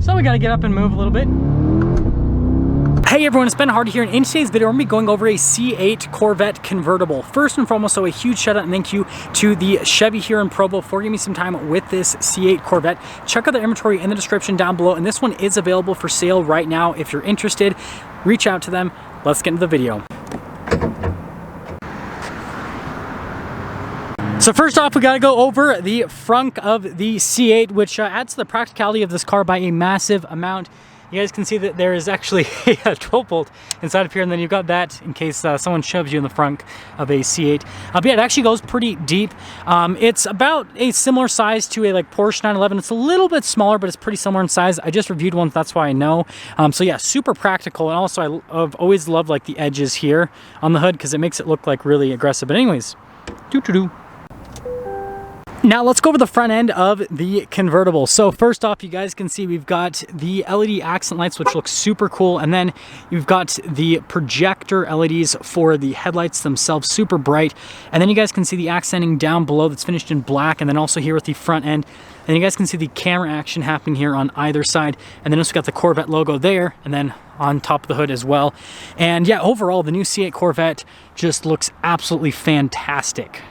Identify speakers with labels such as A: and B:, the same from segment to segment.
A: So we gotta get up and move a little bit. Hey everyone, it's Ben Hardy here, and in today's video, we're gonna be going over a C8 Corvette convertible. First and foremost, so a huge shout out and thank you to the Chevy here in Provo for giving me some time with this C8 Corvette. Check out the inventory in the description down below, and this one is available for sale right now. If you're interested, reach out to them. Let's get into the video. So first off, we gotta go over the front of the C8, which adds to the practicality of this car by a massive amount. You guys can see that there is actually a 12 volt inside of here, and then you've got that in case someone shoves you in the front of a C8. But yeah, it actually goes pretty deep. It's about a similar size to a Porsche 911. It's a little bit smaller, but it's pretty similar in size. I just reviewed one, that's why I know. So yeah, super practical, and also I've always loved the edges here on the hood because it makes it look really aggressive. But anyways, Now let's go over the front end of the convertible. So first off, you guys can see we've got the LED accent lights, which look super cool, and then you've got the projector LEDs for the headlights themselves, super bright. And then you guys can see the accenting down below that's finished in black, and then also here with the front end. And you guys can see the camera action happening here on either side. And then also got the Corvette logo there, and then on top of the hood as well. And yeah, overall, the new C8 Corvette just looks absolutely fantastic.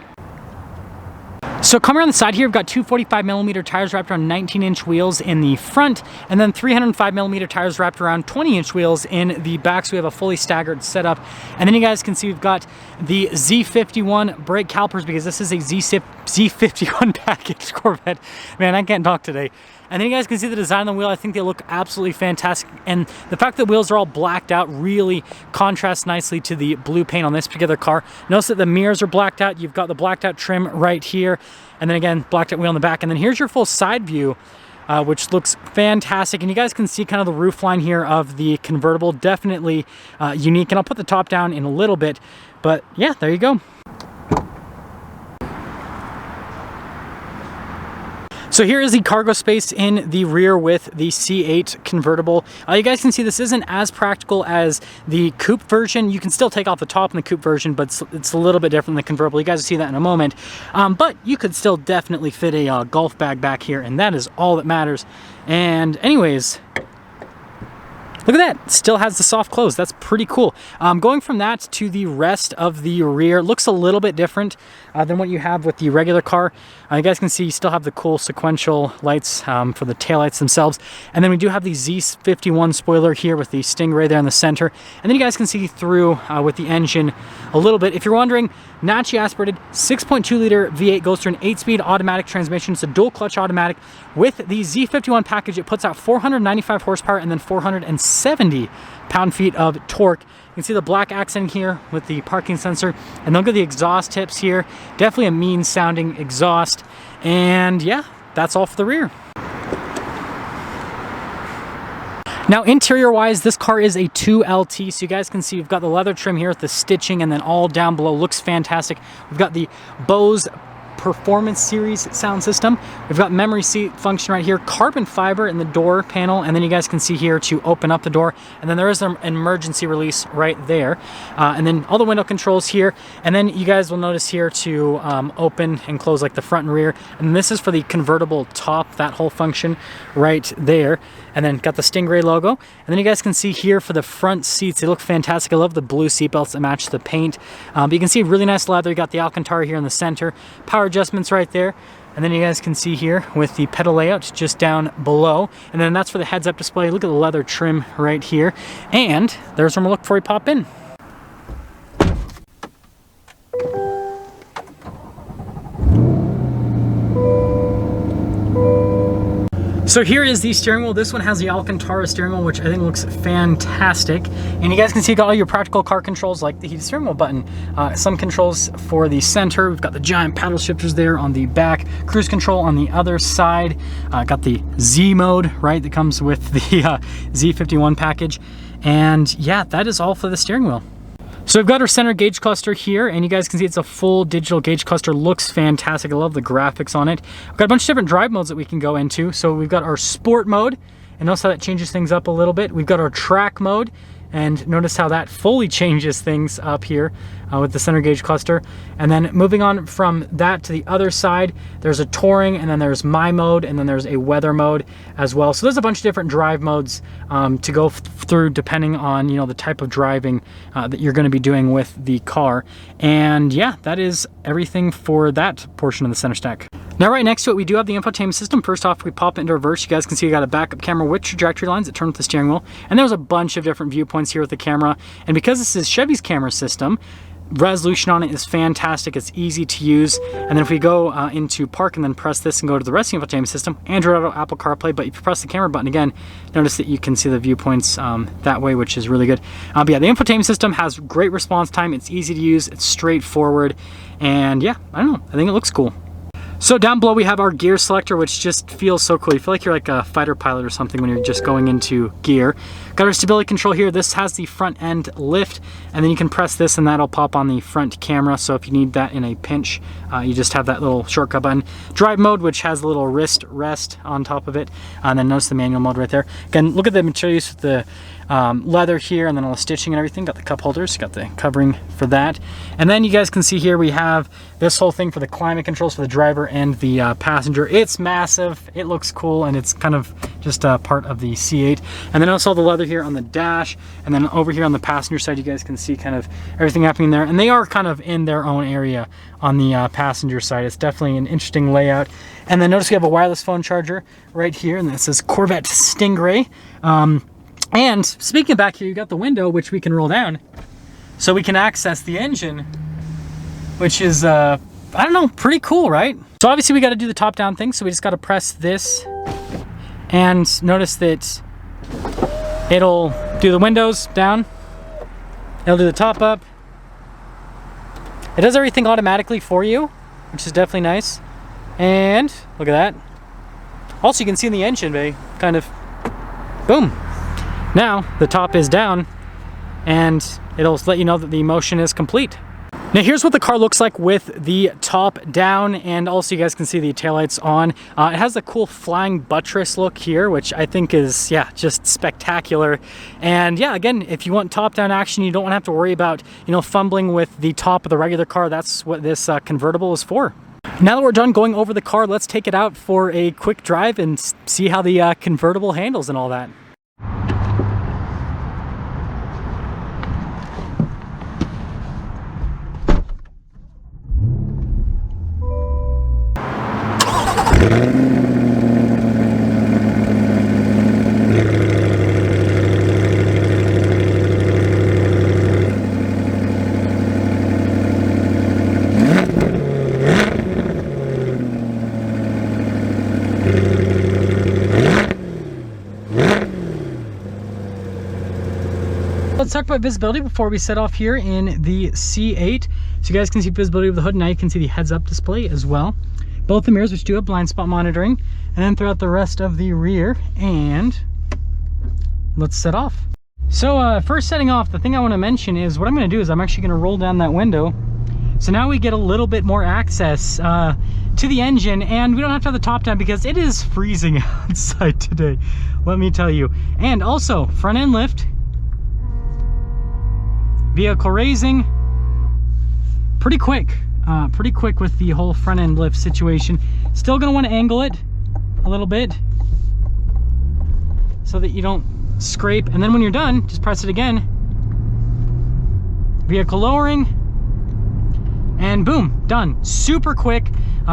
A: So coming around the side here, we've got two 45mm tires wrapped around 19-inch wheels in the front, and then 305mm tires wrapped around 20-inch wheels in the back, so we have a fully staggered setup. And then you guys can see we've got the Z51 brake calipers, because this is a Z51 package Corvette. Man, I can't talk today. And then you guys can see the design on the wheel. I think they look absolutely fantastic. And the fact that the wheels are all blacked out really contrasts nicely to the blue paint on this particular car. Notice that the mirrors are blacked out. You've got the blacked out trim right here. And then again, blacked out wheel in the back. And then here's your full side view, which looks fantastic. And you guys can see kind of the roof line here of the convertible. Definitely unique. And I'll put the top down in a little bit. But yeah, there you go. So here is the cargo space in the rear with the C8 convertible. You guys can see this isn't as practical as the coupe version. You can still take off the top in the coupe version, but it's a little bit different than the convertible. You guys will see that in a moment. But you could still definitely fit a golf bag back here, and that is all that matters. And anyways, look at that, still has the soft close. That's pretty cool. Going from that to the rest of the rear, looks a little bit different than what you have with the regular car. You guys can see you still have the cool sequential lights for the taillights themselves. And then we do have the Z51 spoiler here with the Stingray there in the center. And then you guys can see through with the engine a little bit. If you're wondering, naturally aspirated 6.2 liter V8 goes through an 8-speed automatic transmission. It's a dual clutch automatic. With the Z51 package, it puts out 495 horsepower and then 470 pound-feet of torque. You can see the black accent here with the parking sensor, and look at the exhaust tips here. Definitely a mean sounding exhaust. And yeah, that's all for the rear. Now interior wise, this car is a 2LT, so you guys can see we've got the leather trim here with the stitching, and then all down below looks fantastic. We've got the Bose Performance Series sound system. We've got memory seat function right here, carbon fiber in the door panel, and then you guys can see here to open up the door, and then there is an emergency release right there, and then all the window controls here, and then you guys will notice here to open and close the front and rear, and this is for the convertible top, that whole function right there. And then got the Stingray logo. And then you guys can see here for the front seats, they look fantastic. I love the blue seat belts that match the paint. But you can see really nice leather. You got the Alcantara here in the center. Power adjustments right there. And then you guys can see here with the pedal layout just down below. And then that's for the heads-up display. Look at the leather trim right here. And there's where I'm gonna look before we pop in. So here is the steering wheel. This one has the Alcantara steering wheel, which I think looks fantastic. And you guys can see you got all your practical car controls like the heated steering wheel button. Some controls for the center. We've got the giant paddle shifters there on the back. Cruise control on the other side. Got the Z mode, right, that comes with the Z51 package. And yeah, that is all for the steering wheel. So we've got our center gauge cluster here, and you guys can see it's a full digital gauge cluster. Looks fantastic. I love the graphics on it. We've got a bunch of different drive modes that we can go into. So we've got our sport mode, and notice how that changes things up a little bit. We've got our track mode, and notice how that fully changes things up here. with the center gauge cluster. And then moving on from that to the other side, there's a touring, and then there's my mode, and then there's a weather mode as well. So there's a bunch of different drive modes to go through depending on, you know, the type of driving that you're going to be doing with the car. And yeah, that is everything for that portion of the center stack. Now right next to it, we do have the infotainment system. First off, we pop it into reverse. You guys can see we got a backup camera with trajectory lines that turn with the steering wheel. And there's a bunch of different viewpoints here with the camera. And because this is Chevy's camera system, resolution on it is fantastic. It's easy to use. And then if we go into park and then press this and go to the rest of the infotainment system, Android Auto, Apple CarPlay, but if you press the camera button again, notice that you can see the viewpoints that way, which is really good. But yeah, the infotainment system has great response time. It's easy to use. It's straightforward. And yeah, I don't know. I think it looks cool. So down below we have our gear selector, which just feels so cool. You feel like you're like a fighter pilot or something when you're just going into gear. Got our stability control here. This has the front end lift, and then you can press this and that'll pop on the front camera. So if you need that in a pinch, you just have that little shortcut button. Drive mode, which has a little wrist rest on top of it. And then notice the manual mode right there. Again, look at the material use with the leather here, and then all the stitching and everything. Got the cup holders, got the covering for that. And then you guys can see here we have this whole thing for the climate controls for the driver and the passenger. It's massive, it looks cool, and it's kind of just part of the C8. And then also the leather here on the dash, and then over here on the passenger side you guys can see kind of everything happening there. And they are kind of in their own area on the passenger side. It's definitely an interesting layout. And then notice we have a wireless phone charger right here, and this says Corvette Stingray. And speaking of back here, you got the window, which we can roll down so we can access the engine, which is, I don't know, pretty cool, right? So obviously we got to do the top down thing. So we just got to press this, and notice that it'll do the windows down. It'll do the top up. It does everything automatically for you, which is definitely nice. And look at that. Also, you can see in the engine bay, kind of, boom. Now the top is down, and it'll let you know that the motion is complete. Now here's what the car looks like with the top down, and also you guys can see the taillights on. It has a cool flying buttress look here, which I think is, yeah, just spectacular. And yeah, again, if you want top down action, you don't want to have to worry about, you know, fumbling with the top of the regular car. That's what this convertible is for. Now that we're done going over the car, let's take it out for a quick drive and see how the convertible handles and all that. Let's talk about visibility before we set off here in the C8. So you guys can see visibility of the hood. Now you can see the heads-up display as well. Both the mirrors, which do have blind spot monitoring, and then throughout the rest of the rear. And let's set off. So first setting off, the thing I want to mention is what I'm going to do is I'm actually going to roll down that window. So now we get a little bit more access to the engine, and we don't have to have the top down because it is freezing outside today, let me tell you. And also front end lift, vehicle raising, pretty quick with the whole front end lift situation. Still gonna want to angle it a little bit so that you don't scrape, and then when you're done, just press it again. Vehicle lowering, and boom, done. Super quick,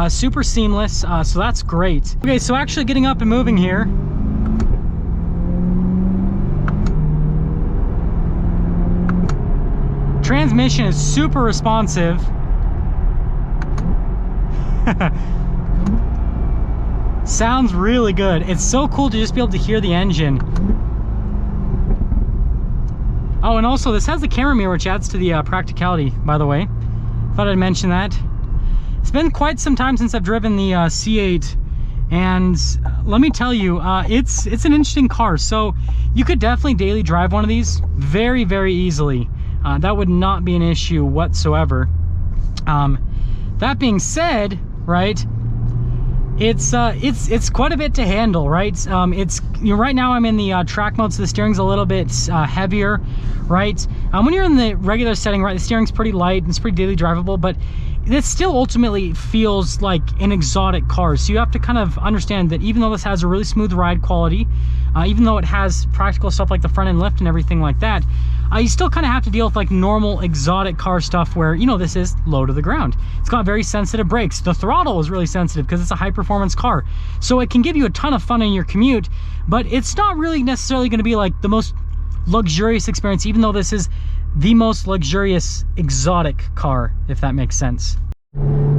A: super seamless, so that's great. Okay, so actually getting up and moving here. Transmission is super responsive. Sounds really good. It's so cool to just be able to hear the engine. Oh, and also this has the camera mirror, which adds to the practicality, by the way. Thought I'd mention that. It's been quite some time since I've driven the C8, and let me tell you, it's an interesting car. So you could definitely daily drive one of these very, very easily. That would not be an issue whatsoever. That being said, right, It's quite a bit to handle, right? Right now I'm in the track mode, so the steering's a little bit heavier, right? When you're in the regular setting, right, the steering's pretty light and it's pretty daily drivable, but it still ultimately feels like an exotic car. So you have to kind of understand that even though this has a really smooth ride quality, even though it has practical stuff like the front end lift and everything like that, you still kind of have to deal with like normal exotic car stuff where, you know, this is low to the ground. It's got very sensitive brakes. The throttle is really sensitive because it's a high performance car. So it can give you a ton of fun in your commute, but it's not really necessarily going to be like the most luxurious experience, even though this is the most luxurious exotic car, if that makes sense.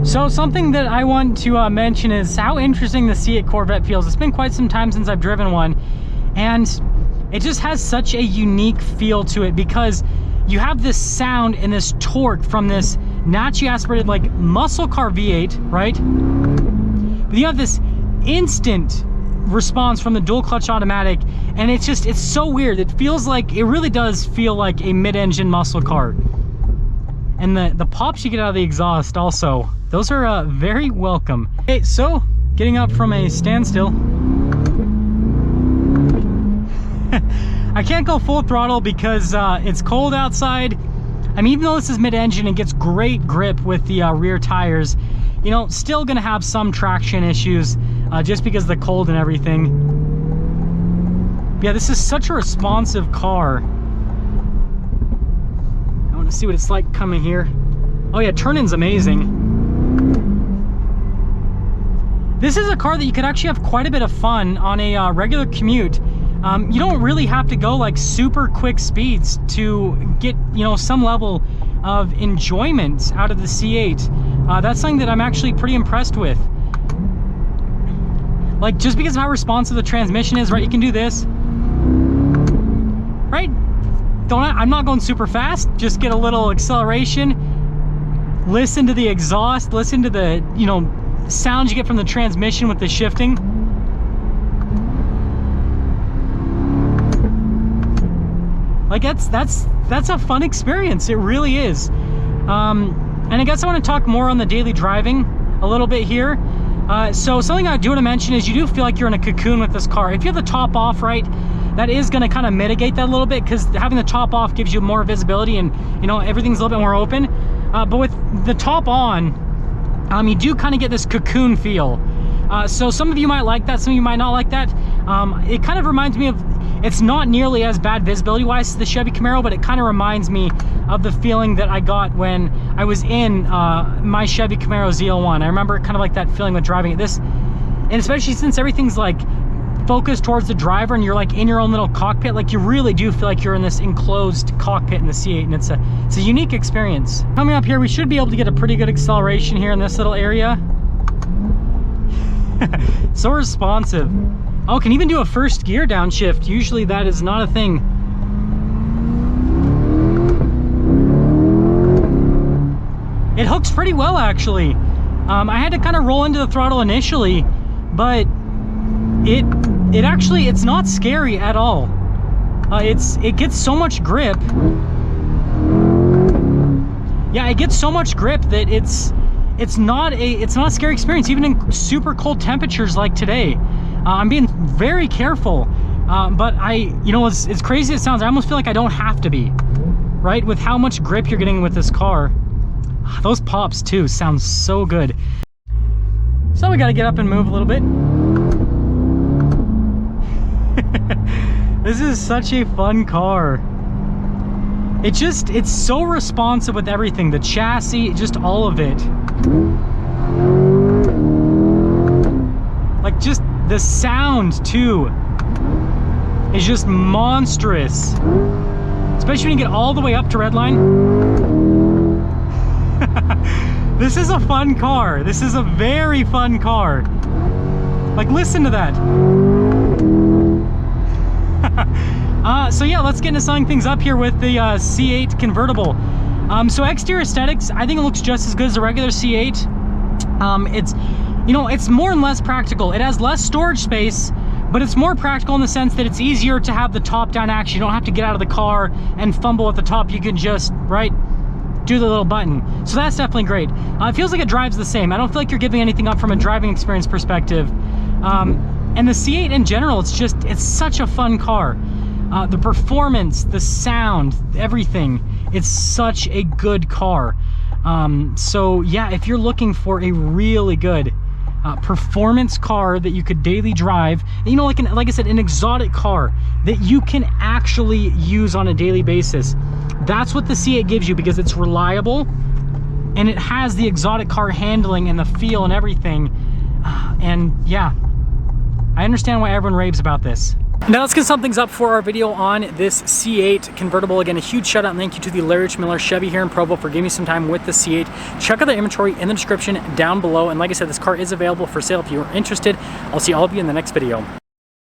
A: So something that I want to mention is how interesting the C8 Corvette feels. It's been quite some time since I've driven one, and it just has such a unique feel to it because you have this sound and this torque from this naturally aspirated like muscle car V8, right? But you have this instant response from the dual clutch automatic, and it's so weird. It feels like, it really does feel like a mid-engine muscle car. And the pops you get out of the exhaust also, those are very welcome. Okay, so getting up from a standstill. I can't go full throttle because it's cold outside. I mean, even though this is mid-engine, it gets great grip with the rear tires. You know, still gonna have some traction issues just because of the cold and everything. But yeah, this is such a responsive car. I want to see what it's like coming here. Oh yeah, turn-in's amazing. This is a car that you could actually have quite a bit of fun on a regular commute. You don't really have to go like super quick speeds to get, you know, some level of enjoyment out of the C8. That's something that I'm actually pretty impressed with. Like, just because of how responsive the transmission is, right? You can do this, right? I'm not going super fast. Just get a little acceleration. Listen to the exhaust. Listen to the, you know, sounds you get from the transmission with the shifting. Like, that's a fun experience. It really is. And I guess I want to talk more on the daily driving a little bit here. So something I do want to mention is you do feel like you're in a cocoon with this car. If you have the top off, right, that is going to kind of mitigate that a little bit, because having the top off gives you more visibility and, you know, everything's a little bit more open. But with the top on, you do kind of get this cocoon feel. So some of you might like that, some of you might not like that. It kind of reminds me of, it's not nearly as bad visibility wise as the Chevy Camaro, but it kind of reminds me of the feeling that I got when I was in my Chevy Camaro ZL1. I remember kind of like that feeling with driving it. This, and especially since everything's like focused towards the driver and you're like in your own little cockpit, like you really do feel like you're in this enclosed cockpit in the C8, and it's a unique experience. Coming up here, we should be able to get a pretty good acceleration here in this little area. So responsive. Oh, can even do a first gear downshift. Usually that is not a thing. It hooks pretty well, actually. I had to kind of roll into the throttle initially, but it actually, it's not scary at all. It gets so much grip. Yeah, it git's so much grip that it's not a scary experience, even in super cold temperatures like today. I'm being very careful, but you know, as crazy as it sounds, I almost feel like I don't have to be, right? With how much grip you're getting with this car. Those pops too sound so good. So we got to get up and move a little bit. This is such a fun car. It's so responsive with everything. The chassis, just all of it. Like, just the sound too is just monstrous. Especially when you get all the way up to redline. This is a fun car. This is a very fun car. Like, listen to that. So yeah, let's get into summing things up here with the C8 convertible. So exterior aesthetics, I think it looks just as good as the regular C8. It's, you know, it's more and less practical. It has less storage space, but it's more practical in the sense that it's easier to have the top down action. You don't have to get out of the car and fumble at the top. You can just, right, do the little button. So that's definitely great. It feels like it drives the same. I don't feel like you're giving anything up from a driving experience perspective. And the C8 in general, it's such a fun car. The performance, the sound, everything, it's such a good car. So yeah, if you're looking for a really good performance car that you could daily drive, you know, like I said, an exotic car that you can actually use on a daily basis, that's what the C8 gives you, because it's reliable and it has the exotic car handling and the feel and everything. And yeah, I understand why everyone raves about this. Now let's get some things up for our video on this C8 convertible. Again, a huge shout out and thank you to the Larry H. Miller Chevy here in Provo for giving me some time with the C8. Check out the inventory in the description down below. And like I said, this car is available for sale if you're interested. I'll see all of you in the next video.